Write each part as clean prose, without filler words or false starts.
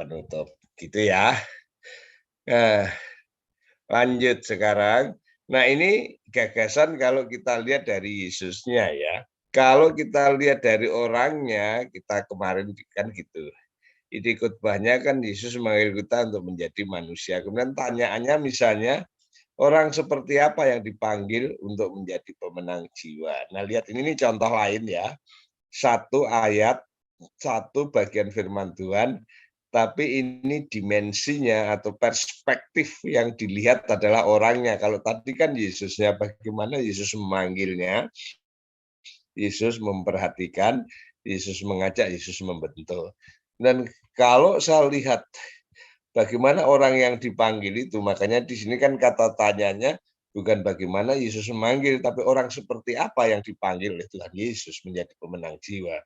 penutup, gitu ya. Nah, lanjut sekarang. Nah, ini gagasan kalau kita lihat dari Yesusnya ya. Kalau kita lihat dari orangnya, kita kemarin kan gitu. Ide khotbahnya kan Yesus memanggil kita untuk menjadi manusia. Kemudian tanyaannya misalnya, orang seperti apa yang dipanggil untuk menjadi pemenang jiwa? Nah, lihat ini nih contoh lain ya. Satu ayat, satu bagian firman Tuhan, tapi ini dimensinya atau perspektif yang dilihat adalah orangnya. Kalau tadi kan Yesusnya, bagaimana Yesus memanggilnya, Yesus memperhatikan, Yesus mengajak, Yesus membentuk. Dan kalau saya lihat bagaimana orang yang dipanggil itu, makanya di sini kan kata tanyanya bukan bagaimana Yesus memanggil, tapi orang seperti apa yang dipanggil oleh Tuhan Yesus menjadi pemenang jiwa.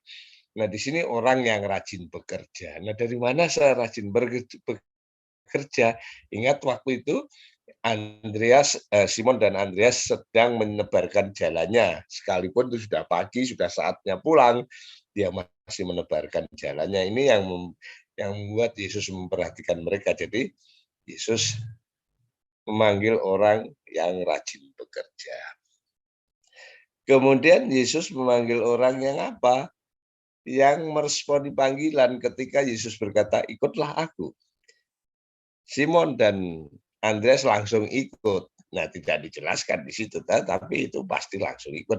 Nah, di sini orang yang rajin bekerja. Nah, dari mana saya rajin bekerja? Ingat waktu itu Simon dan Andreas sedang menebarkan jalannya. Sekalipun itu sudah pagi, sudah saatnya pulang, dia masih menebarkan jalannya. Ini yang membuat Yesus memperhatikan mereka. Jadi Yesus memanggil orang yang rajin bekerja. Kemudian Yesus memanggil orang yang apa? Yang meresponi panggilan ketika Yesus berkata, ikutlah aku. Simon dan Andreas langsung ikut. Nah, tidak dijelaskan di situ, tapi itu pasti langsung ikut.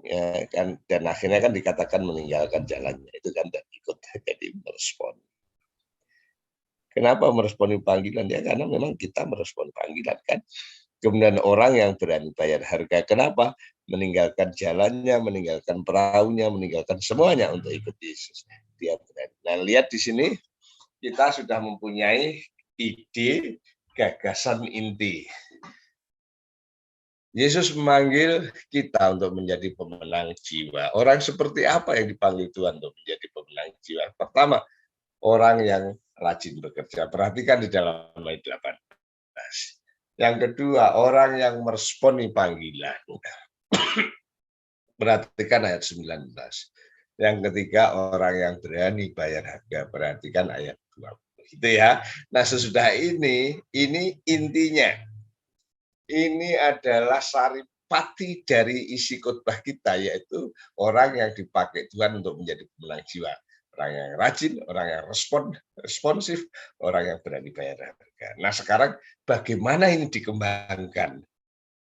Ya, kan, dan akhirnya kan dikatakan meninggalkan jalannya. Itu kan dan ikut, jadi merespon. Kenapa meresponi panggilan? Ya karena memang kita merespon panggilan kan. Kemudian orang yang berani bayar harga. Kenapa? Meninggalkan jalannya, meninggalkan perahunya, meninggalkan semuanya untuk ikut Yesus. Dia berani. Nah, lihat di sini kita sudah mempunyai ide, gagasan inti. Yesus memanggil kita untuk menjadi pemenang jiwa. Orang seperti apa yang dipanggil Tuhan untuk menjadi pemenang jiwa? Pertama, orang yang rajin bekerja. Perhatikan di dalam ayat 18. Yang kedua, orang yang meresponi panggilan. Perhatikan ayat 19. Yang ketiga, orang yang berani bayar harga. Perhatikan ayat 20. Gitu ya. Nah, sesudah ini intinya. Ini adalah saripati dari isi khotbah kita, yaitu orang yang dipakai Tuhan untuk menjadi pemenang jiwa. Orang yang rajin, orang yang responsif, orang yang berani bayar harga. Nah, sekarang bagaimana ini dikembangkan?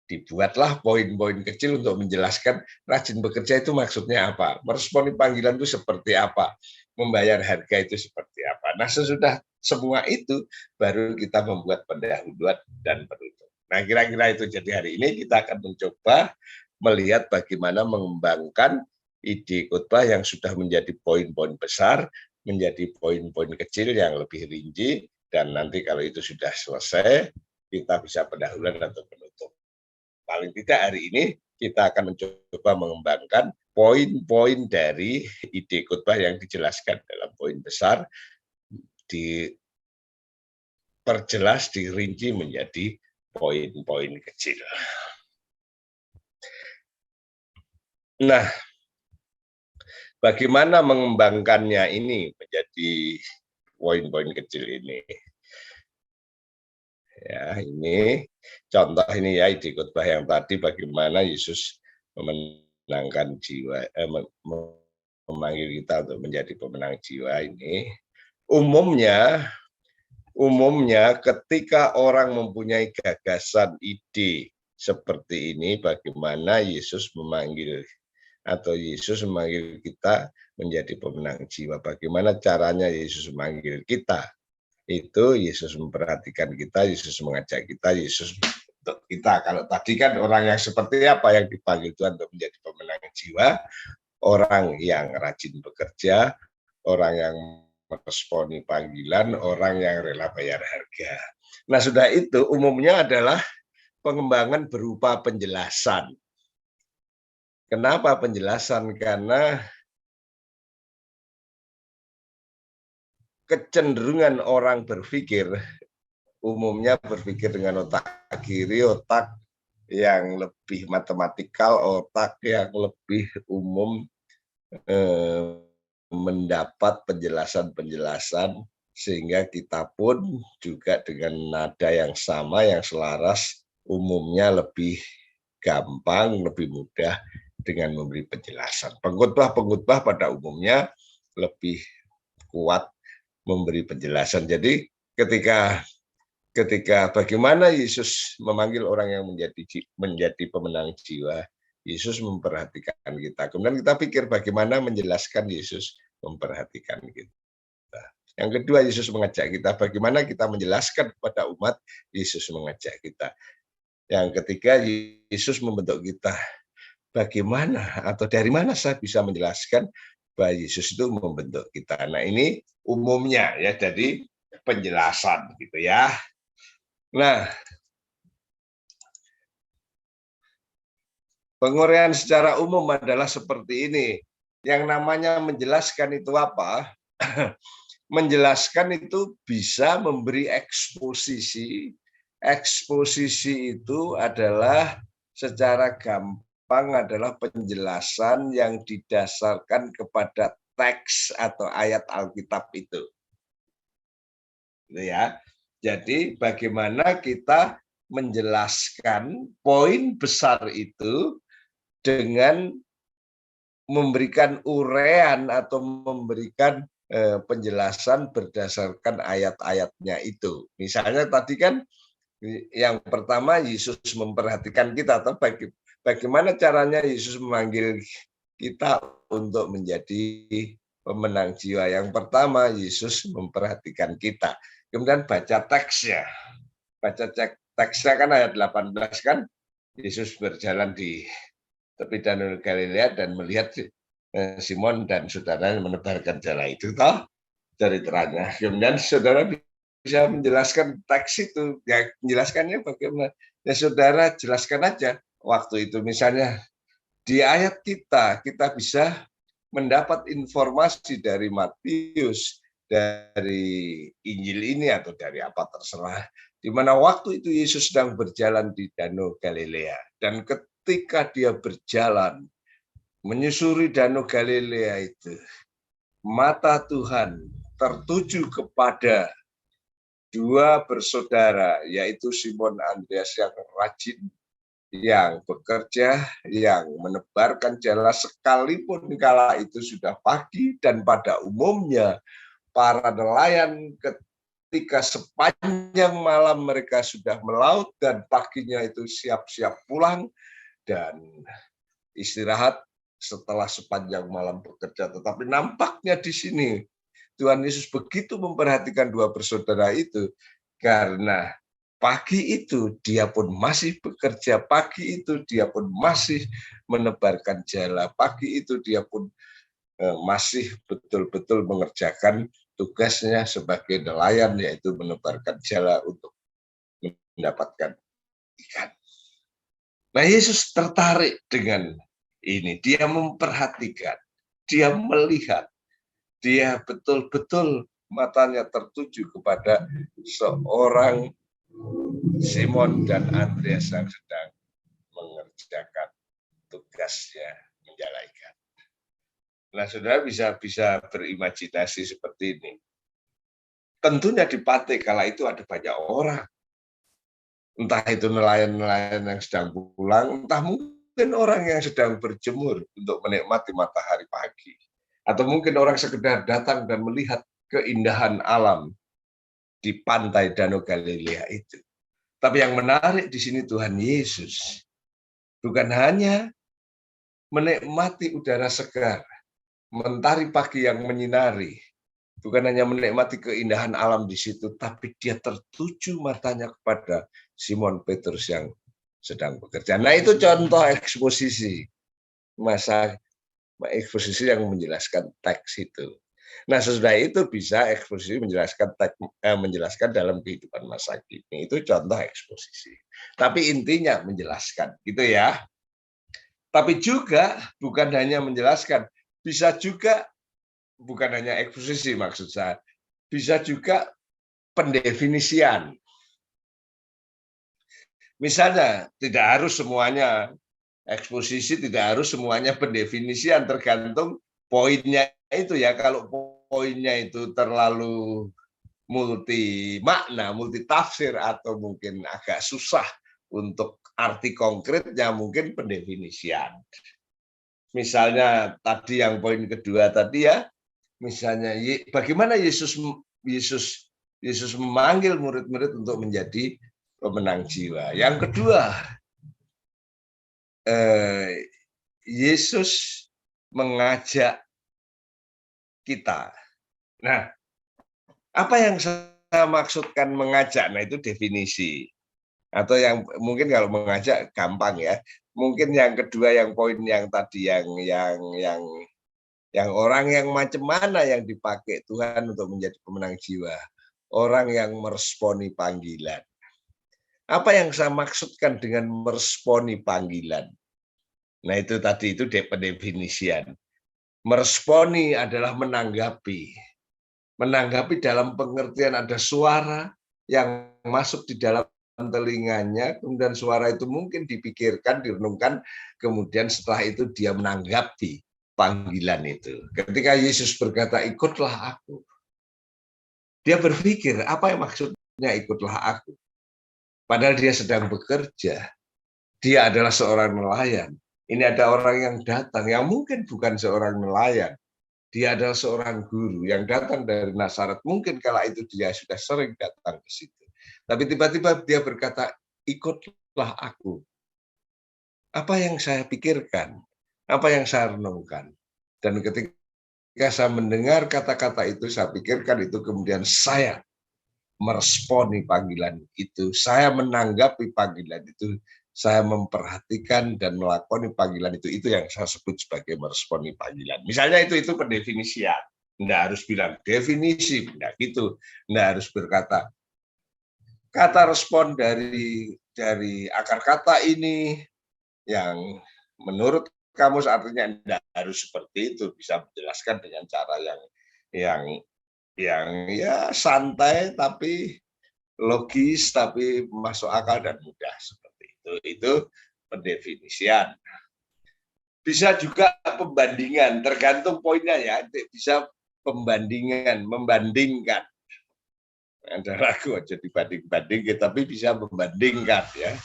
Dibuatlah poin-poin kecil untuk menjelaskan rajin bekerja itu maksudnya apa, meresponi panggilan itu seperti apa, membayar harga itu seperti apa. Nah, sesudah semua itu baru kita membuat pendahuluan dan penutup. Nah, kira-kira itu. Jadi hari ini kita akan mencoba melihat bagaimana mengembangkan ide khotbah yang sudah menjadi poin-poin besar menjadi poin-poin kecil yang lebih rinci, dan nanti kalau itu sudah selesai kita bisa pendahuluan atau penutup. Paling tidak hari ini kita akan mencoba mengembangkan poin-poin dari ide khotbah yang dijelaskan dalam poin besar, diperjelas, dirinci menjadi poin-poin kecil. Nah, bagaimana mengembangkannya ini menjadi poin-poin kecil ini? Ya, ini contoh ini ya, ide khotbah yang tadi bagaimana Yesus memenangkan jiwa, memanggil kita untuk menjadi pemenang jiwa ini. Umumnya ketika orang mempunyai gagasan ide seperti ini, bagaimana Yesus memanggil atau Yesus memanggil kita menjadi pemenang jiwa. Bagaimana caranya Yesus memanggil kita? Itu Yesus memperhatikan kita, Yesus mengajak kita, Yesus untuk kita. Kalau tadi kan orang yang seperti apa yang dipanggil Tuhan untuk menjadi pemenang jiwa? Orang yang rajin bekerja, orang yang meresponi panggilan, orang yang rela bayar harga. Nah, sudah itu umumnya adalah pengembangan berupa penjelasan. Kenapa penjelasan? Karena kecenderungan orang berpikir umumnya berpikir dengan otak kiri, otak yang lebih matematikal, otak yang lebih umum, mendapat penjelasan-penjelasan sehingga kita pun juga dengan nada yang sama, yang selaras, umumnya lebih gampang, lebih mudah dengan memberi penjelasan. Pengkhotbah pada umumnya lebih kuat memberi penjelasan. Jadi ketika bagaimana Yesus memanggil orang yang menjadi pemenang jiwa, Yesus memperhatikan kita. Kemudian kita pikir bagaimana menjelaskan Yesus memperhatikan kita. Yang kedua, Yesus mengajak kita bagaimana kita menjelaskan kepada umat, Yesus mengajak kita. Yang ketiga, Yesus membentuk kita. Bagaimana atau dari mana saya bisa menjelaskan bahwa Yesus itu membentuk kita. Nah, ini umumnya ya, jadi penjelasan gitu ya. Nah, penguraian secara umum adalah seperti ini. Yang namanya menjelaskan itu apa? Menjelaskan itu bisa memberi eksposisi. Eksposisi itu adalah secara gampang adalah penjelasan yang didasarkan kepada teks atau ayat Alkitab itu. Ya. Jadi bagaimana kita menjelaskan poin besar itu dengan memberikan uraian atau memberikan penjelasan berdasarkan ayat-ayatnya itu. Misalnya tadi kan yang pertama Yesus memperhatikan kita, atau bagaimana caranya Yesus memanggil kita untuk menjadi pemenang jiwa. Yang pertama Yesus memperhatikan kita. Kemudian baca teksnya. Baca teksnya kan ayat 18 kan, Yesus berjalan di tepi Danau Galilea dan melihat Simon dan saudaranya menebarkan jala itu toh dari terangnya. Kemudian saudara bisa menjelaskan teks itu, ya menjelaskannya bagaimana? Ya saudara jelaskan aja. Waktu itu misalnya di ayat kita bisa mendapat informasi dari Matius, dari Injil ini atau dari apa terserah, di mana waktu itu Yesus sedang berjalan di Danau Galilea, dan ketika dia berjalan menyusuri Danau Galilea itu, mata Tuhan tertuju kepada dua bersaudara, yaitu Simon Andreas yang rajin, yang bekerja, yang menebarkan jala sekalipun kala itu sudah pagi, dan pada umumnya para nelayan ketika sepanjang malam mereka sudah melaut dan paginya itu siap-siap pulang dan istirahat setelah sepanjang malam bekerja. Tetapi nampaknya di sini Tuhan Yesus begitu memperhatikan dua bersaudara itu, karena pagi itu dia pun masih bekerja, pagi itu dia pun masih menebarkan jala, pagi itu dia pun masih betul-betul mengerjakan tugasnya sebagai nelayan, yaitu menebarkan jala untuk mendapatkan ikan. Nah, Yesus tertarik dengan ini, dia memperhatikan, dia melihat, dia betul-betul matanya tertuju kepada seorang Simon dan Andreas yang sedang mengerjakan tugasnya menjala ikan. Nah, saudara bisa berimajinasi seperti ini. Tentunya di pantai kala itu ada banyak orang. Entah itu nelayan-nelayan yang sedang pulang, entah mungkin orang yang sedang berjemur untuk menikmati matahari pagi. Atau mungkin orang sekedar datang dan melihat keindahan alam di pantai Danau Galilea itu. Tapi yang menarik di sini Tuhan Yesus bukan hanya menikmati udara segar, mentari pagi yang menyinari, bukan hanya menikmati keindahan alam di situ, tapi dia tertuju matanya kepada Simon Petrus yang sedang bekerja. Nah, itu contoh eksposisi, masa eksposisi yang menjelaskan teks itu. Nah, sesudah itu bisa eksposisi menjelaskan dalam kehidupan masa kini. Itu contoh eksposisi. Tapi intinya menjelaskan, gitu ya. Tapi juga bukan hanya menjelaskan, bisa juga bukan hanya eksposisi maksud saya, bisa juga pendefinisian. Misalnya, tidak harus semuanya eksposisi, tidak harus semuanya pendefinisian, tergantung poinnya itu ya. Kalau poinnya itu terlalu multi makna, multi tafsir, atau mungkin agak susah untuk arti konkretnya, mungkin pendefinisian. Misalnya tadi yang poin kedua tadi ya, misalnya bagaimana Yesus Yesus memanggil murid-murid untuk menjadi pemenang jiwa. Yang kedua, Yesus mengajak kita. Nah, apa yang saya maksudkan mengajak? Nah, itu definisi. Atau yang mungkin kalau mengajak gampang ya. Mungkin yang kedua, yang poin yang tadi yang orang yang macam mana yang dipakai Tuhan untuk menjadi pemenang jiwa. Orang yang meresponi panggilan. Apa yang saya maksudkan dengan meresponi panggilan? Nah, itu tadi itu pendefinisian. Meresponi adalah menanggapi. Menanggapi dalam pengertian ada suara yang masuk di dalam telinganya, kemudian suara itu mungkin dipikirkan, direnungkan, kemudian setelah itu dia menanggapi panggilan itu. Ketika Yesus berkata, ikutlah aku. Dia berpikir, apa yang maksudnya ikutlah aku? Padahal dia sedang bekerja. Dia adalah seorang nelayan. Ini ada orang yang datang, yang mungkin bukan seorang nelayan. Dia adalah seorang guru yang datang dari Nazaret. Mungkin kala itu dia sudah sering datang ke situ. Tapi tiba-tiba dia berkata, ikutlah aku. Apa yang saya pikirkan? Apa yang saya renungkan? Dan ketika saya mendengar kata-kata itu, saya pikirkan itu, kemudian saya meresponi panggilan itu. Saya menanggapi panggilan itu. Saya memperhatikan dan melakoni panggilan itu yang saya sebut sebagai meresponi panggilan. Misalnya itu pendefinisian. Nggak harus bilang definisi, nggak gitu. Nggak harus berkata kata respon dari akar kata ini yang menurut kamus artinya nggak harus seperti itu. Bisa menjelaskan dengan cara yang ya santai tapi logis, tapi masuk akal dan mudah seperti itu. Itu pendefinisian. Bisa juga pembandingan, tergantung poinnya ya. Bisa pembandingan, membandingkan. Ada ragu aja dibanding-banding, tapi bisa membandingkan ya.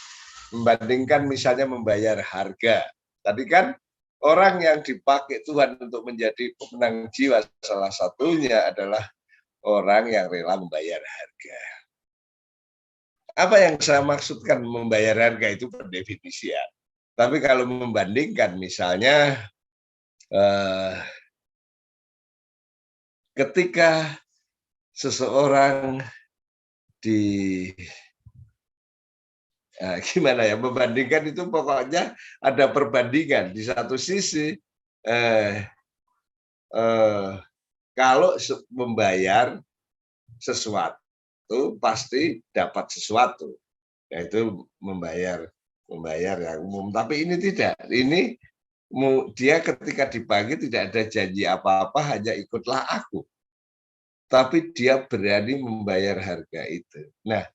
Membandingkan misalnya membayar harga. Tadi kan orang yang dipakai Tuhan untuk menjadi pemenang jiwa, salah satunya adalah orang yang rela membayar harga. Apa yang saya maksudkan membayar harga itu pendefinisian. Tapi kalau membandingkan misalnya ketika seseorang gimana ya, membandingkan itu pokoknya ada perbandingan. Di satu sisi kalau membayar sesuatu pasti dapat sesuatu, yaitu membayar yang umum. Tapi ini tidak. Ini dia ketika dipanggil tidak ada janji apa-apa, hanya ikutlah aku. Tapi dia berani membayar harga itu. Nah,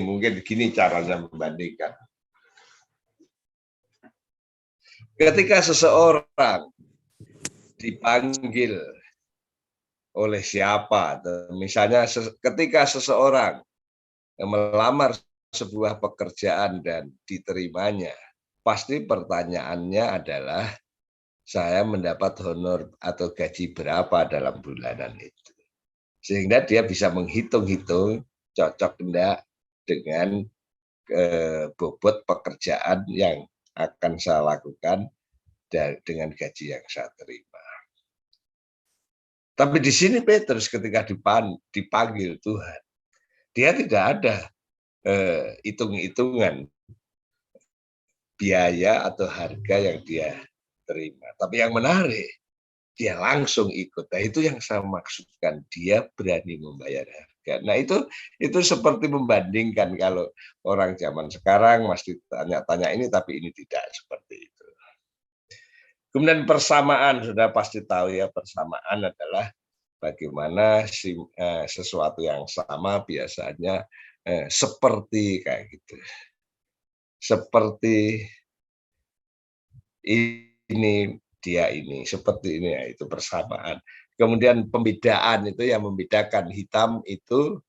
mungkin gini caranya membandingkan. Ketika seseorang dipanggil oleh siapa, misalnya ketika seseorang melamar sebuah pekerjaan dan diterimanya, pasti pertanyaannya adalah saya mendapat honor atau gaji berapa dalam bulanan itu. Sehingga dia bisa menghitung-hitung cocok enggak dengan bobot pekerjaan yang akan saya lakukan dengan gaji yang saya terima. Tapi di sini Petrus ketika dipanggil Tuhan, dia tidak ada hitung-hitungan biaya atau harga yang dia terima. Tapi yang menarik, dia langsung ikut. Nah, itu yang saya maksudkan, dia berani membayar harga. Nah, itu seperti membandingkan kalau orang zaman sekarang masih tanya-tanya ini, tapi ini tidak seperti itu. Kemudian persamaan, sudah pasti tahu ya, persamaan adalah bagaimana sesuatu yang sama biasanya seperti kayak gitu. Seperti ini, dia ini, seperti ini, ya, itu persamaan. Kemudian pembedaan itu yang membedakan hitam itu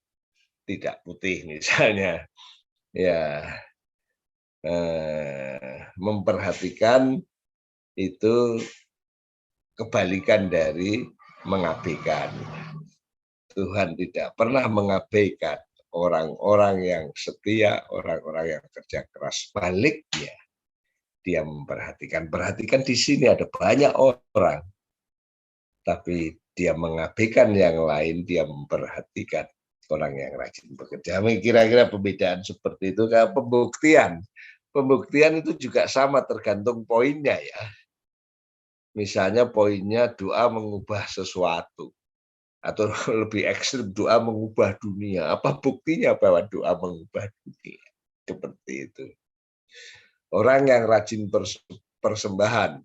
tidak putih misalnya. Ya, memperhatikan itu kebalikan dari mengabaikan. Tuhan tidak pernah mengabaikan orang-orang yang setia, orang-orang yang kerja keras. Baliknya, dia memperhatikan. Perhatikan di sini ada banyak orang, tapi dia mengabaikan yang lain, dia memperhatikan orang yang rajin bekerja. Kira-kira pembedaan seperti itu. Kayak pembuktian. Pembuktian itu juga sama tergantung poinnya ya. Misalnya poinnya doa mengubah sesuatu. Atau lebih ekstrim doa mengubah dunia. Apa buktinya bahwa doa mengubah dunia? Seperti itu. Orang yang rajin persembahan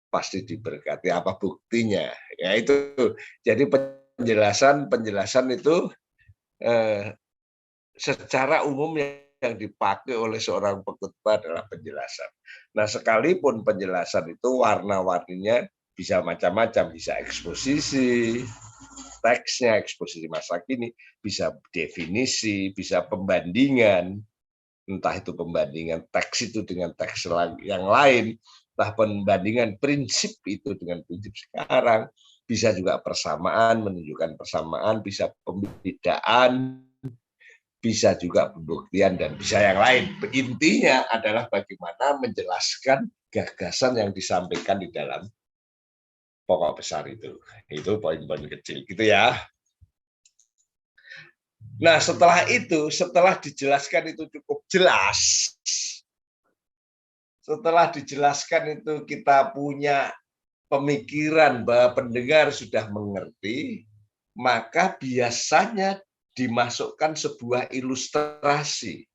pasti diberkati. Apa buktinya? Ya itu. Jadi penjelasan itu secara umum yang dipakai oleh seorang pengkhotbah adalah penjelasan. Nah, sekalipun penjelasan itu warna-warninya bisa macam-macam, bisa eksposisi, teksnya, eksposisi masa kini, bisa definisi, bisa pembandingan, entah itu pembandingan teks itu dengan teks yang lain, entah pembandingan prinsip itu dengan prinsip sekarang, bisa juga persamaan, menunjukkan persamaan, bisa pembedaan, bisa juga pembuktian, dan bisa yang lain. Intinya adalah bagaimana menjelaskan gagasan yang disampaikan di dalam pokok besar itu. Itu poin-poin kecil gitu ya. Nah, setelah itu, setelah dijelaskan itu cukup jelas, setelah dijelaskan itu kita punya pemikiran bahwa pendengar sudah mengerti, maka biasanya dimasukkan sebuah ilustrasi,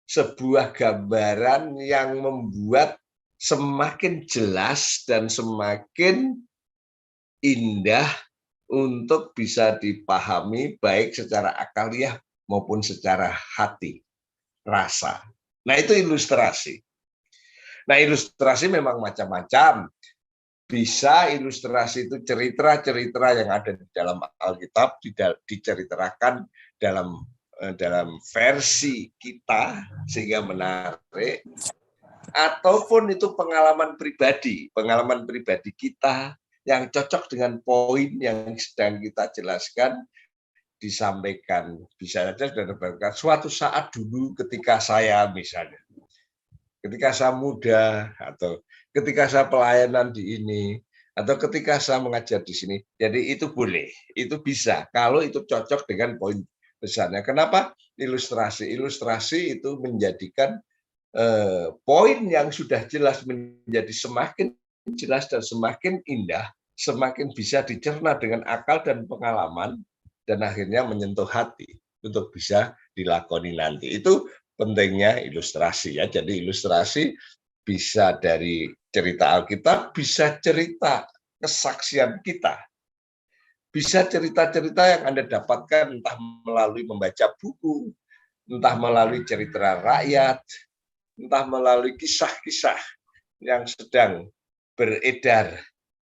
sebuah gambaran yang membuat semakin jelas dan semakin indah untuk bisa dipahami baik secara akaliah maupun secara hati, rasa. Nah, itu ilustrasi. Nah, ilustrasi memang macam-macam. Bisa ilustrasi itu cerita-cerita yang ada di dalam Alkitab diceritakan dalam versi kita sehingga menarik, ataupun itu pengalaman pribadi kita yang cocok dengan poin yang sedang kita jelaskan, disampaikan. Bisa saja sudah suatu saat dulu ketika saya misalnya, ketika saya muda, atau ketika saya pelayanan di ini, atau ketika saya mengajar di sini. Jadi itu boleh, itu bisa, kalau itu cocok dengan poin besarnya. Kenapa? Ilustrasi itu menjadikan poin yang sudah jelas menjadi semakin jelas dan semakin indah, semakin bisa dicerna dengan akal dan pengalaman, dan akhirnya menyentuh hati untuk bisa dilakoni nanti. Itu pentingnya ilustrasi ya. Jadi ilustrasi bisa dari cerita Alkitab, bisa cerita kesaksian kita, bisa cerita-cerita yang Anda dapatkan entah melalui membaca buku, entah melalui cerita rakyat, entah melalui kisah-kisah yang sedang beredar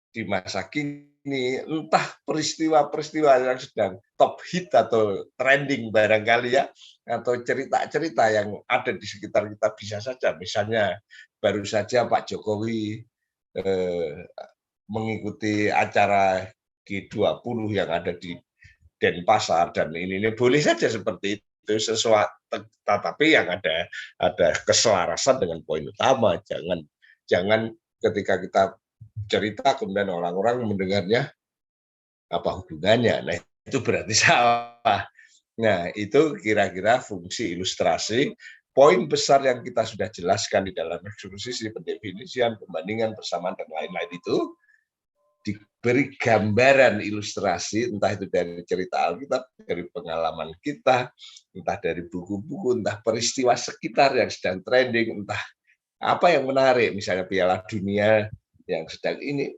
di masa kini, entah peristiwa-peristiwa yang sedang top hit atau trending barangkali ya, atau cerita-cerita yang ada di sekitar kita. Bisa saja, misalnya baru saja Pak Jokowi mengikuti acara G20 yang ada di Denpasar, dan ini boleh saja seperti itu, sesuatu, tetapi yang ada keselarasan dengan poin utama. Jangan ketika kita cerita kemudian orang-orang mendengarnya apa hubungannya. Nah, itu berarti salah. Nah, itu kira-kira fungsi ilustrasi. Poin besar yang kita sudah jelaskan di dalam eksposisi, pendefinisian, pembandingan, persamaan, dan lain-lain itu diberi gambaran ilustrasi, entah itu dari cerita Alkitab, dari pengalaman kita, entah dari buku-buku, entah peristiwa sekitar yang sedang trending, entah apa yang menarik, misalnya Piala Dunia yang sedang ini,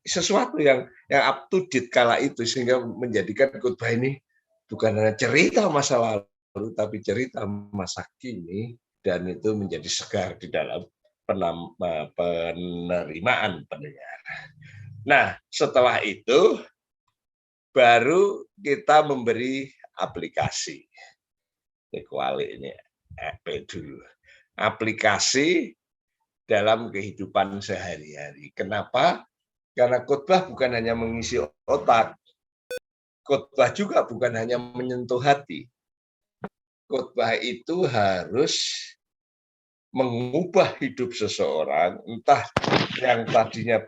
sesuatu yang up to date kala itu, sehingga menjadikan khotbah ini bukan hanya cerita masa lalu, tapi cerita masa kini, dan itu menjadi segar di dalam penerimaan pendengar. Nah, setelah itu baru kita memberi aplikasi. Kuali ini dulu. Aplikasi dalam kehidupan sehari-hari. Kenapa? Karena khotbah bukan hanya mengisi otak, khotbah juga bukan hanya menyentuh hati. Khotbah itu harus mengubah hidup seseorang, entah yang tadinya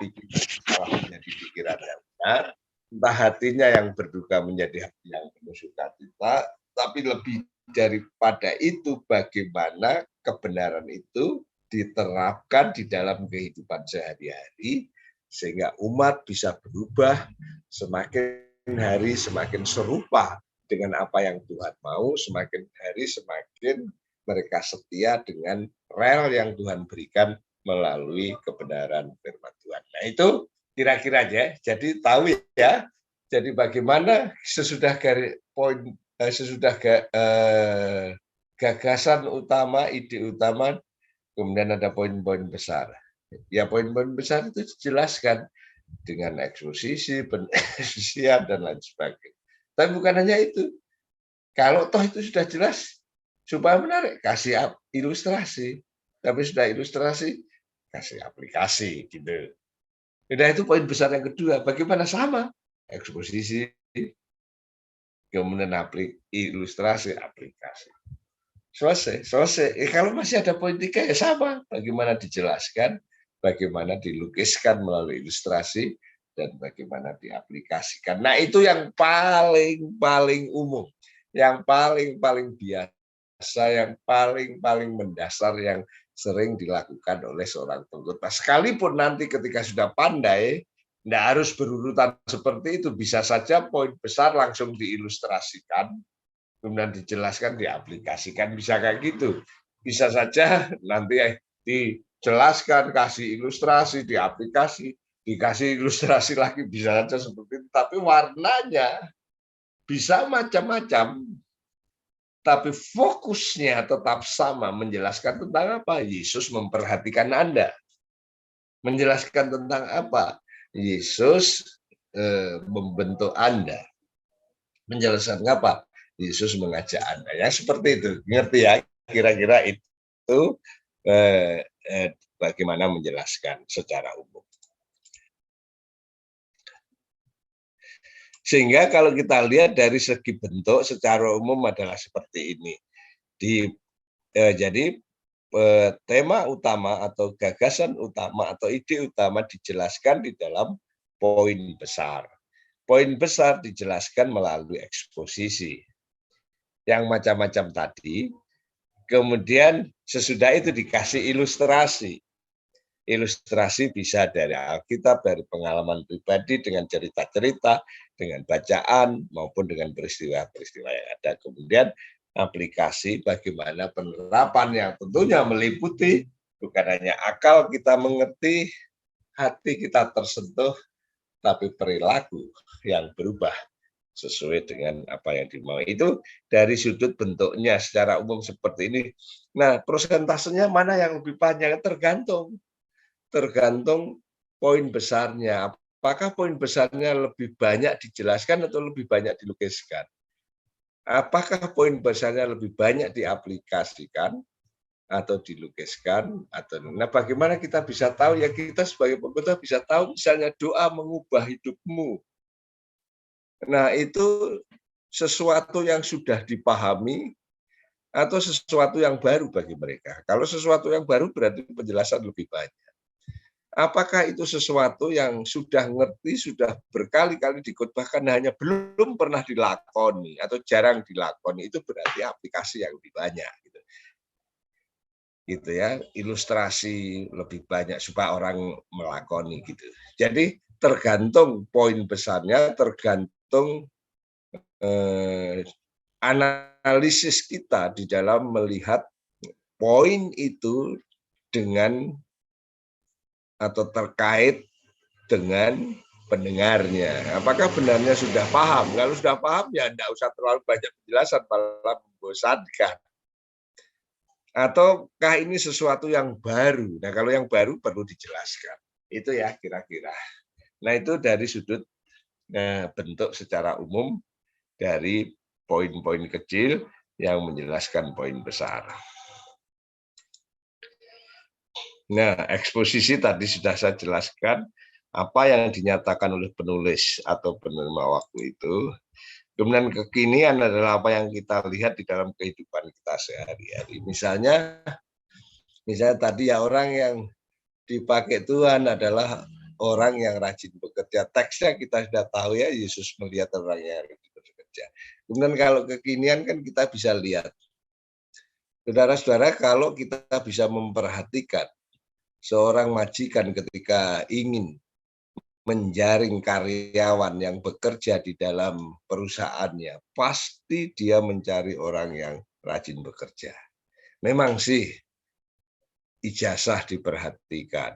salah menjadi pikiran yang benar, entah hatinya yang berduka menjadi hati yang penuh sukacita, tapi lebih daripada itu bagaimana kebenaran itu diterapkan di dalam kehidupan sehari-hari sehingga umat bisa berubah semakin hari semakin serupa dengan apa yang Tuhan mau, semakin hari semakin mereka setia dengan rel yang Tuhan berikan melalui kebenaran firman Tuhan. Nah itu kira-kira aja. Jadi tahu ya. Jadi bagaimana sesudah gagasan utama, ide utama, kemudian ada poin-poin besar. Ya poin-poin besar itu dijelaskan dengan eksposisi, penelitian dan lain sebagainya. Tapi bukan hanya itu. Kalau toh itu sudah jelas, supaya menarik, kasih ilustrasi. Tapi sudah ilustrasi, kasih aplikasi gitu. Nah itu poin besar yang kedua. Bagaimana sama? Eksposisi, kemudian ilustrasi, aplikasi. Selesai. Kalau masih ada poin tiga ya sama. Bagaimana dijelaskan, bagaimana dilukiskan melalui ilustrasi, dan bagaimana diaplikasikan. Nah itu yang paling umum, yang paling biasa, yang paling mendasar, yang sering dilakukan oleh seorang pengkhotbah. Sekalipun nanti ketika sudah pandai, tidak harus berurutan seperti itu. Bisa saja poin besar langsung diilustrasikan, kemudian dijelaskan, diaplikasikan, bisa kayak gitu. Bisa saja nanti dijelaskan, kasih ilustrasi, diaplikasi, dikasih ilustrasi lagi, bisa saja seperti itu. Tapi warnanya bisa macam-macam. Tapi fokusnya tetap sama, menjelaskan tentang apa? Yesus memperhatikan Anda. Menjelaskan tentang apa? Yesus membentuk Anda. Menjelaskan apa? Yesus mengajak Anda. Ya seperti itu. Ngerti ya? Kira-kira itu bagaimana menjelaskan secara umum. Sehingga kalau kita lihat dari segi bentuk secara umum adalah seperti ini. Jadi tema utama atau gagasan utama atau ide utama dijelaskan di dalam poin besar. Poin besar dijelaskan melalui eksposisi. Yang macam-macam tadi, kemudian sesudah itu dikasih ilustrasi. Ilustrasi bisa dari Alkitab, dari pengalaman pribadi, dengan cerita-cerita, dengan bacaan, maupun dengan peristiwa-peristiwa yang ada. Kemudian aplikasi bagaimana penerapan yang tentunya meliputi bukan hanya akal kita mengerti, hati kita tersentuh, tapi perilaku yang berubah sesuai dengan apa yang dimau. Itu dari sudut bentuknya secara umum seperti ini. Nah, prosentasenya mana yang lebih panjang? Tergantung poin besarnya. Apakah poin besarnya lebih banyak dijelaskan atau lebih banyak dilukiskan? Apakah poin besarnya lebih banyak diaplikasikan atau dilukiskan? Nah, bagaimana kita bisa tahu? Ya kita sebagai pengkhotbah bisa tahu, misalnya doa mengubah hidupmu. Nah, itu sesuatu yang sudah dipahami atau sesuatu yang baru bagi mereka. Kalau sesuatu yang baru berarti penjelasan lebih banyak. Apakah itu sesuatu yang sudah ngerti, sudah berkali-kali dikhotbahkan hanya belum pernah dilakoni atau jarang dilakoni, itu berarti aplikasi yang lebih banyak gitu ya, ilustrasi lebih banyak supaya orang melakoni gitu. Jadi tergantung poin besarnya, tergantung analisis kita di dalam melihat poin itu dengan atau terkait dengan pendengarnya. Apakah benarnya sudah paham? Kalau sudah paham ya tidak usah terlalu banyak penjelasan, malah membosankan. Ataukah ini sesuatu yang baru? Nah kalau yang baru perlu dijelaskan. Itu ya kira-kira. Nah, itu dari sudut bentuk secara umum dari poin-poin kecil yang menjelaskan poin besar. Nah, eksposisi tadi sudah saya jelaskan apa yang dinyatakan oleh penulis atau penerima waktu itu. Kemudian kekinian adalah apa yang kita lihat di dalam kehidupan kita sehari-hari. Misalnya tadi ya, orang yang dipakai Tuhan adalah orang yang rajin bekerja. Teksnya kita sudah tahu ya, Yesus melihat orang yang rajin bekerja. Kemudian kalau kekinian kan kita bisa lihat. Saudara-saudara, kalau kita bisa memperhatikan seorang majikan ketika ingin menjaring karyawan yang bekerja di dalam perusahaannya, pasti dia mencari orang yang rajin bekerja. Memang sih ijazah diperhatikan,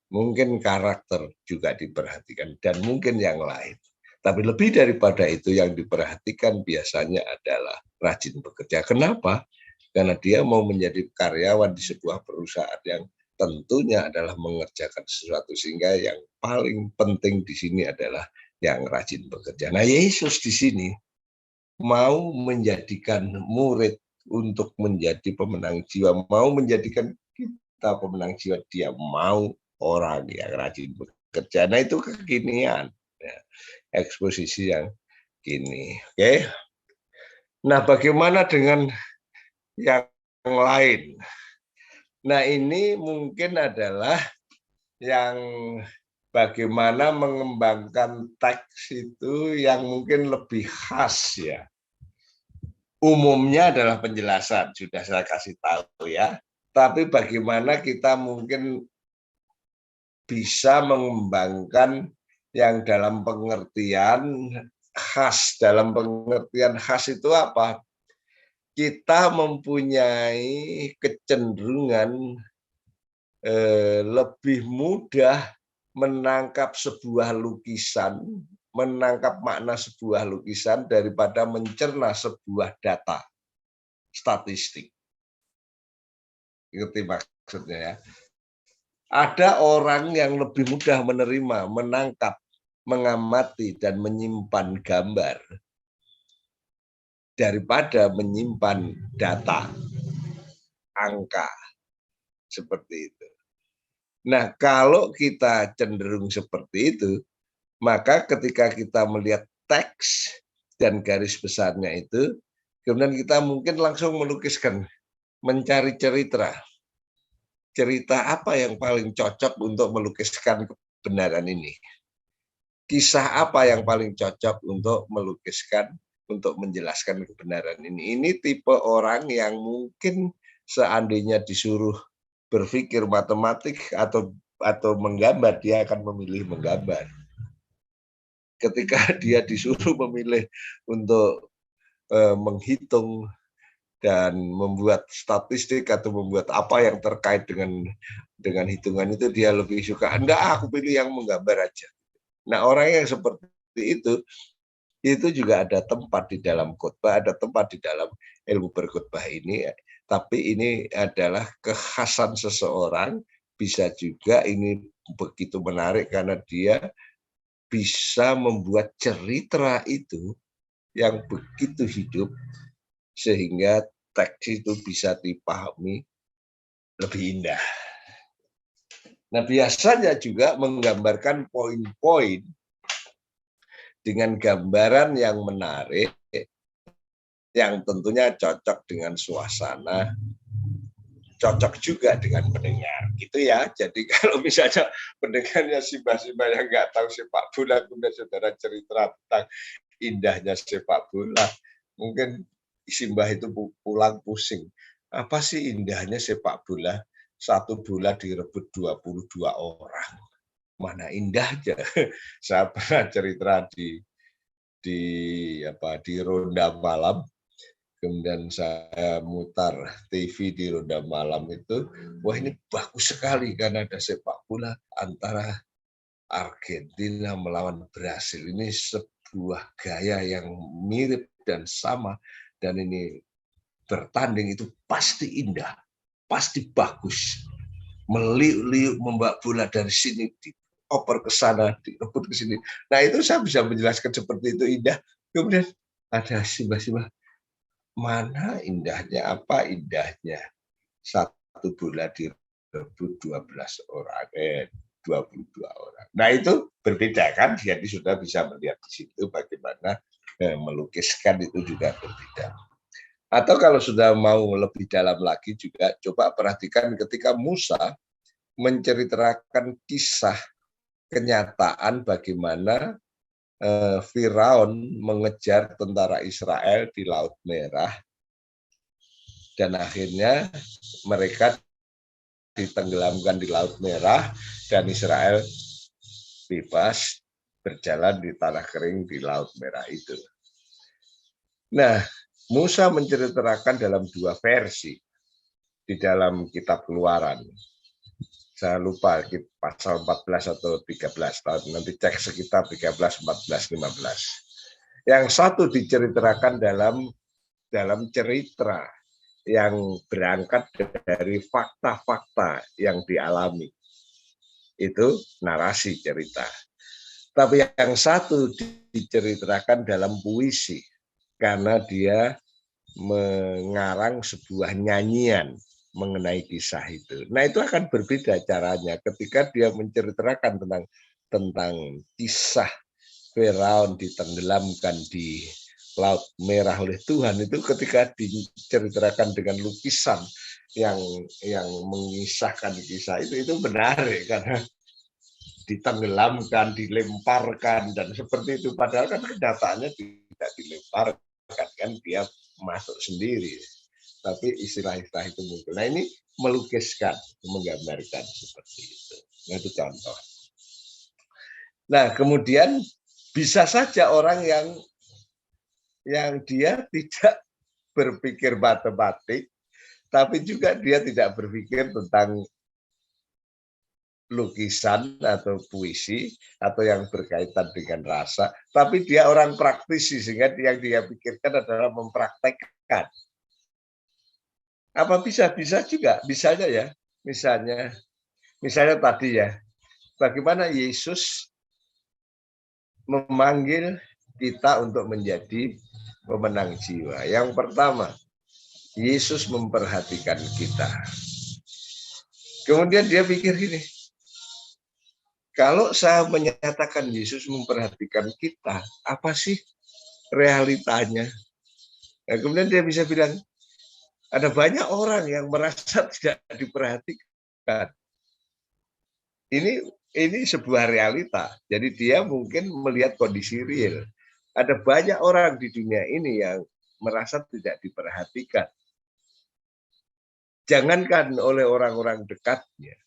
mungkin karakter juga diperhatikan, dan mungkin yang lain. Tapi lebih daripada itu yang diperhatikan biasanya adalah rajin bekerja. Kenapa? Karena dia mau menjadi karyawan di sebuah perusahaan yang tentunya adalah mengerjakan sesuatu, sehingga yang paling penting di sini adalah yang rajin bekerja. Nah, Yesus di sini mau menjadikan murid untuk menjadi pemenang jiwa, mau menjadikan kita pemenang jiwa. Dia mau orang yang rajin bekerja. Nah, itu kekinian, ya, eksposisi yang kini. Oke. Nah, bagaimana dengan yang lain? Nah, ini mungkin adalah yang bagaimana mengembangkan teks itu yang mungkin lebih khas ya. Umumnya adalah penjelasan, sudah saya kasih tahu ya. Tapi bagaimana kita mungkin bisa mengembangkan yang dalam pengertian khas. Dalam pengertian khas itu apa? Kita mempunyai kecenderungan lebih mudah menangkap sebuah lukisan, menangkap makna sebuah lukisan daripada mencerna sebuah data statistik. Ngerti maksudnya ya? Ada orang yang lebih mudah menerima, menangkap, mengamati, dan menyimpan gambar daripada menyimpan data, angka, seperti itu. Nah, kalau kita cenderung seperti itu, maka ketika kita melihat teks dan garis besarnya itu, kemudian kita mungkin langsung melukiskan, mencari cerita. Cerita apa yang paling cocok untuk melukiskan kebenaran ini? Kisah apa yang paling cocok untuk melukiskan, untuk menjelaskan kebenaran ini? Ini tipe orang yang mungkin seandainya disuruh berpikir matematik atau menggambar, dia akan memilih menggambar. Ketika dia disuruh memilih untuk menghitung dan membuat statistik atau membuat apa yang terkait dengan hitungan itu, dia lebih suka, enggak, aku pilih yang menggambar aja. Nah, orang yang seperti itu juga ada tempat di dalam khotbah, ada tempat di dalam ilmu berkhotbah ini, tapi ini adalah kekhasan seseorang. Bisa juga ini begitu menarik karena dia bisa membuat cerita itu yang begitu hidup sehingga teks itu bisa dipahami lebih indah. Nah, biasanya juga menggambarkan poin-poin dengan gambaran yang menarik, yang tentunya cocok dengan suasana, cocok juga dengan pendengar, gitu ya. Jadi kalau misalnya pendengarnya simbah-simbah yang nggak tahu sepak bola, kemudian saudara cerita tentang indahnya sepak bola, mungkin simbah itu pulang pusing. Apa sih indahnya sepak bola? Satu bola direbut 22 orang. Mana indahnya. Saya pernah cerita di ronda malam, kemudian saya mutar TV di ronda malam itu, wah ini bagus sekali karena ada sepak bola antara Argentina melawan Brasil. Ini sebuah gaya yang mirip dan sama, dan ini bertanding itu pasti indah, pasti bagus. Meliuk-liuk membawa bola dari sini dioper ke sana, direbut ke sini. Nah itu saya bisa menjelaskan seperti itu indah. Kemudian ada simbah-simbah, mana indahnya, apa indahnya satu bola direbut 12 orang, 22 orang. Nah itu berbeda kan, jadi sudah bisa melihat di situ bagaimana melukiskan itu juga berbeda. Atau kalau sudah mau lebih dalam lagi juga, coba perhatikan ketika Musa menceritakan kisah kenyataan bagaimana Firaun mengejar tentara Israel di Laut Merah dan akhirnya mereka ditenggelamkan di Laut Merah dan Israel bebas berjalan di tanah kering di Laut Merah itu. Nah, Musa menceritakan dalam dua versi di dalam kitab Keluaran. Saya lupa pasal 14 atau 13, nanti cek sekitar 13, 14, 15. Yang satu diceritakan dalam cerita yang berangkat dari fakta-fakta yang dialami. Itu narasi cerita. Tapi yang satu diceritakan dalam puisi, karena dia mengarang sebuah nyanyian mengenai kisah itu. Nah itu akan berbeda caranya ketika dia menceritakan tentang kisah Firaun ditenggelamkan di Laut Merah oleh Tuhan, itu ketika diceritakan dengan lukisan yang mengisahkan kisah itu menarik karena ditenggelamkan, dilemparkan dan seperti itu. Padahal kan kenyataannya tidak dilemparkan, kan dia masuk sendiri. Tapi istilah-istilah itu muncul. Nah ini melukiskan, menggambarkan seperti itu. Nah itu contoh. Nah kemudian bisa saja orang yang dia tidak berpikir matematik, tapi juga dia tidak berpikir tentang lukisan atau puisi atau yang berkaitan dengan rasa, tapi dia orang praktisi sehingga yang dia pikirkan adalah mempraktekkan. Apa bisa juga, misalnya ya, misalnya tadi ya, bagaimana Yesus memanggil kita untuk menjadi pemenang jiwa. Yang pertama, Yesus memperhatikan kita. Kemudian dia pikir gini, kalau saya menyatakan Yesus memperhatikan kita, apa sih realitanya? Nah, kemudian dia bisa bilang, ada banyak orang yang merasa tidak diperhatikan. Ini sebuah realita. Jadi dia mungkin melihat kondisi real. Ada banyak orang di dunia ini yang merasa tidak diperhatikan. Jangankan oleh orang-orang dekatnya,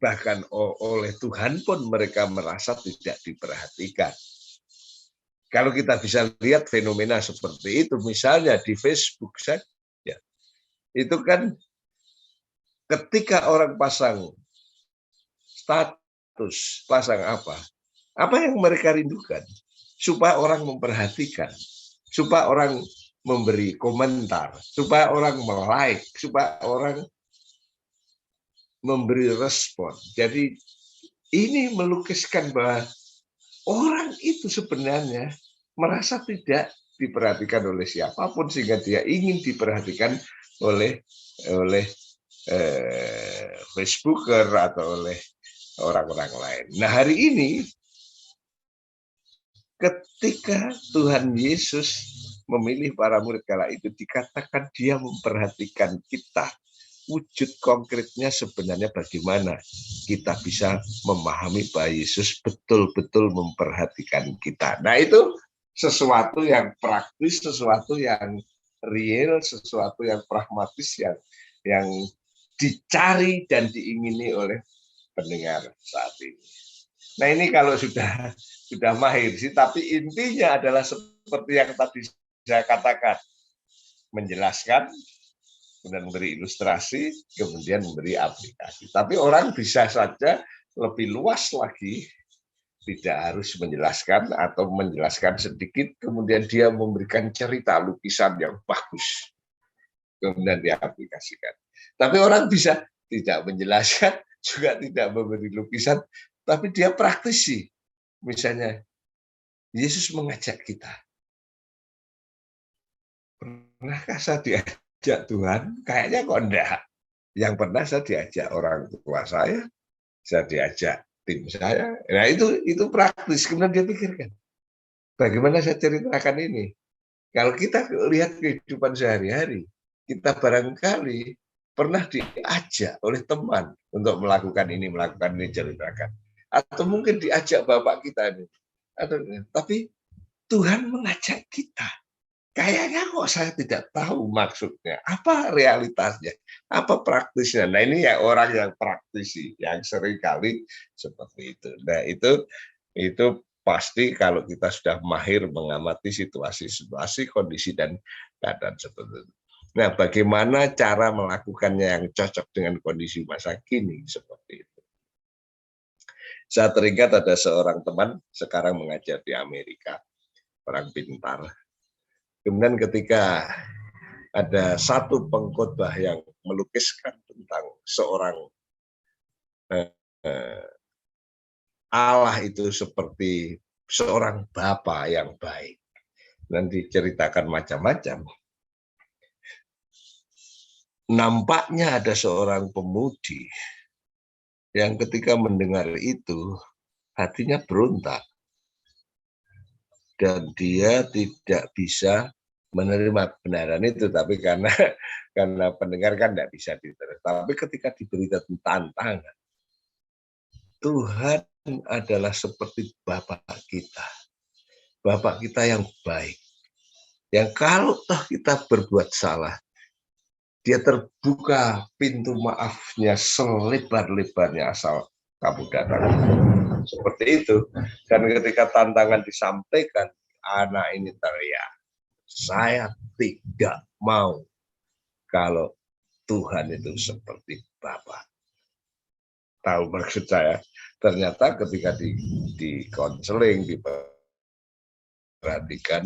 bahkan oleh Tuhan pun mereka merasa tidak diperhatikan. Kalau kita bisa lihat fenomena seperti itu, misalnya di Facebook saja, itu kan ketika orang pasang status, pasang apa yang mereka rindukan? Supaya orang memperhatikan, supaya orang memberi komentar, supaya orang like, supaya orang memberi respon. Jadi ini melukiskan bahwa orang itu sebenarnya merasa tidak diperhatikan oleh siapapun sehingga dia ingin diperhatikan oleh Facebooker atau oleh orang-orang lain. Nah hari ini ketika Tuhan Yesus memilih para murid kala itu dikatakan dia memperhatikan kita. Wujud konkretnya sebenarnya bagaimana kita bisa memahami bahwa Yesus betul-betul memperhatikan kita. Nah itu sesuatu yang praktis, sesuatu yang real, sesuatu yang pragmatis yang dicari dan diingini oleh pendengar saat ini. Nah ini kalau sudah mahir sih, tapi intinya adalah seperti yang tadi saya katakan, menjelaskan, kemudian memberi ilustrasi, kemudian memberi aplikasi. Tapi orang bisa saja lebih luas lagi, tidak harus menjelaskan atau menjelaskan sedikit, kemudian dia memberikan cerita lukisan yang bagus, kemudian diaplikasikan. Tapi orang bisa tidak menjelaskan, juga tidak memberi lukisan, tapi dia praktisi. Misalnya, Yesus mengajak kita. Pernahkah saya diajak Tuhan? Kayaknya kok enggak. Yang pernah saya diajak orang tua saya diajak tim saya. Nah itu praktis. Kemudian dia pikirkan, bagaimana saya ceritakan ini? Kalau kita lihat kehidupan sehari-hari, kita barangkali pernah diajak oleh teman untuk melakukan ini, ceritakan. Atau mungkin diajak bapak kita ini. Tapi Tuhan mengajak kita. Kayaknya kok saya tidak tahu maksudnya, apa realitasnya, apa praktisnya. Nah ini ya orang yang praktisi, yang seringkali seperti itu. Nah itu pasti kalau kita sudah mahir mengamati situasi-situasi, kondisi dan keadaan seperti itu. Nah bagaimana cara melakukannya yang cocok dengan kondisi masa kini seperti itu. Saya teringat ada seorang teman sekarang mengajar di Amerika, orang pintar. Kemudian ketika ada satu pengkhotbah yang melukiskan tentang seorang Allah itu seperti seorang bapa yang baik. Dan diceritakan macam-macam. Nampaknya ada seorang pemudi yang ketika mendengar itu hatinya berontak. Dan dia tidak bisa menerima kebenaran itu, tapi karena pendengar kan tidak bisa diterima. Tapi ketika diberi tantangan, Tuhan adalah seperti Bapak kita yang baik. Yang kalau toh kita berbuat salah, dia terbuka pintu maafnya selebar-lebarnya asal kamu datang. Seperti itu. Dan ketika tantangan disampaikan, anak ini teriak, saya tidak mau kalau Tuhan itu seperti Bapak. Tahu maksud saya? Ternyata ketika di konseling, diperhatikan,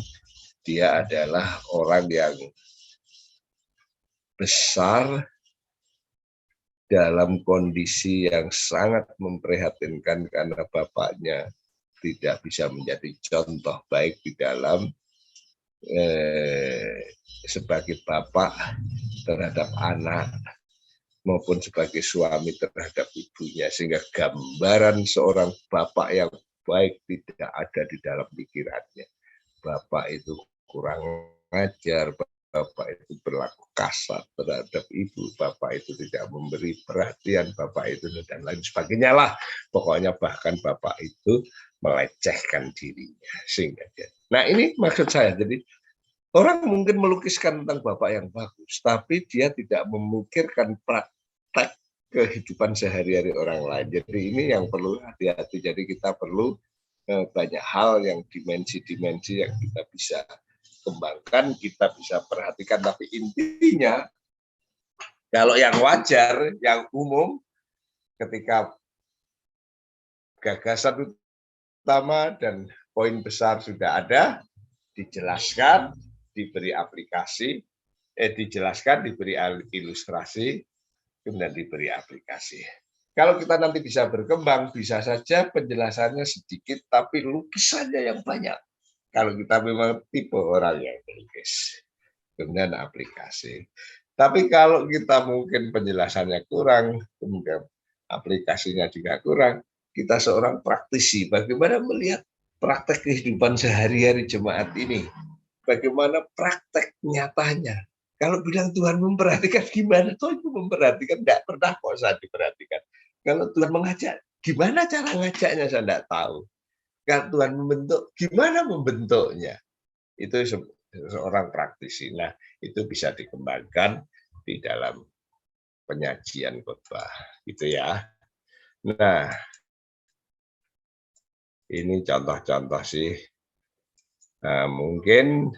dia adalah orang yang besar dalam kondisi yang sangat memprihatinkan karena bapaknya tidak bisa menjadi contoh baik di dalam sebagai bapak terhadap anak maupun sebagai suami terhadap ibunya, sehingga gambaran seorang bapak yang baik tidak ada di dalam pikirannya. Bapak itu kurang ajar, bapak itu berlaku kasar terhadap ibu, bapak itu tidak memberi perhatian, bapak itu dan lain sebagainya lah. Pokoknya bahkan bapak itu melecehkan dirinya. Sehingga dia. Nah ini maksud saya, jadi orang mungkin melukiskan tentang bapak yang bagus, tapi dia tidak memikirkan praktek kehidupan sehari-hari orang lain. Jadi ini yang perlu hati-hati. Jadi kita perlu banyak hal yang dimensi-dimensi yang kita bisa kembangkan, kita bisa perhatikan. Tapi intinya, kalau yang wajar, yang umum, ketika gagasan utama dan poin besar sudah ada, dijelaskan, diberi aplikasi, dijelaskan, diberi ilustrasi, kemudian diberi aplikasi. Kalau kita nanti bisa berkembang, bisa saja penjelasannya sedikit, tapi lukisannya yang banyak. Kalau kita memang tipe orang yang melukis, kemudian aplikasi. Tapi kalau kita mungkin penjelasannya kurang, kemudian aplikasinya juga kurang, kita seorang praktisi, bagaimana melihat praktek kehidupan sehari-hari jemaat ini? Bagaimana praktek nyatanya? Kalau bilang Tuhan memperhatikan, gimana tuh itu memperhatikan? Tidak pernah kok saya diperhatikan. Kalau Tuhan mengajak, gimana cara ngajaknya saya tidak tahu. Kalau Tuhan membentuk, gimana membentuknya? Itu seorang praktisi. Nah, itu bisa dikembangkan di dalam penyajian khotbah, gitu ya. Nah, ini contoh-contoh sih. Nah, mungkin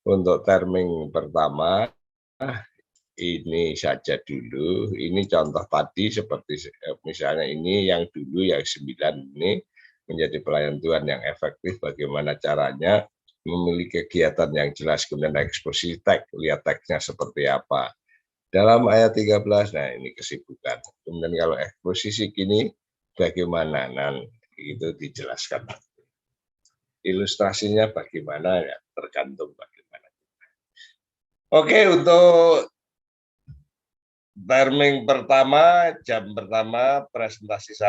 untuk terming pertama, ini saja dulu. Ini contoh tadi seperti misalnya ini yang dulu yang 9 ini menjadi pelayan Tuhan yang efektif. Bagaimana caranya memiliki kegiatan yang jelas, kemudian eksposisi teks, lihat teksnya seperti apa. Dalam ayat 13, nah ini kesibukan. Kemudian kalau eksposisi gini, bagaimana? Nah, itu dijelaskan. Ilustrasinya bagaimana ya, tergantung bagaimana. Oke, untuk timing pertama, jam pertama presentasi saya